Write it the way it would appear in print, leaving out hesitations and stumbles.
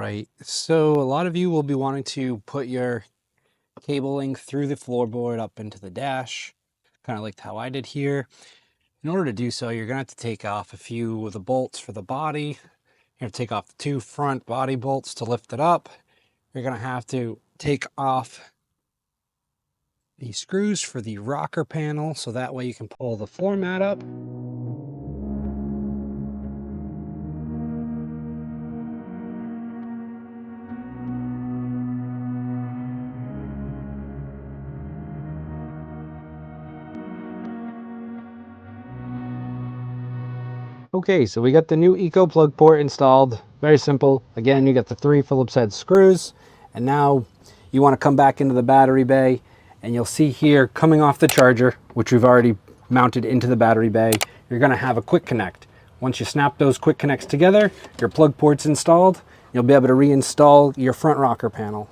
right, so a lot of you will be wanting to put your cabling through the floorboard up into the dash, kind of like how I did here. In order to do so, you're gonna have to take off a few of the bolts for the body. You're gonna take off the 2 front body bolts to lift it up. You're gonna have to take off the screws for the rocker panel, so that way you can pull the floor mat up. Okay, so we got the new Eco plug port installed. Very simple. Again, you got the 3 Phillips head screws, and now you want to come back into the battery bay, and you'll see here coming off the charger, which we've already mounted into the battery bay, you're going to have a quick connect. Once you snap those quick connects together, your plug port's installed. You'll be able to reinstall your front rocker panel.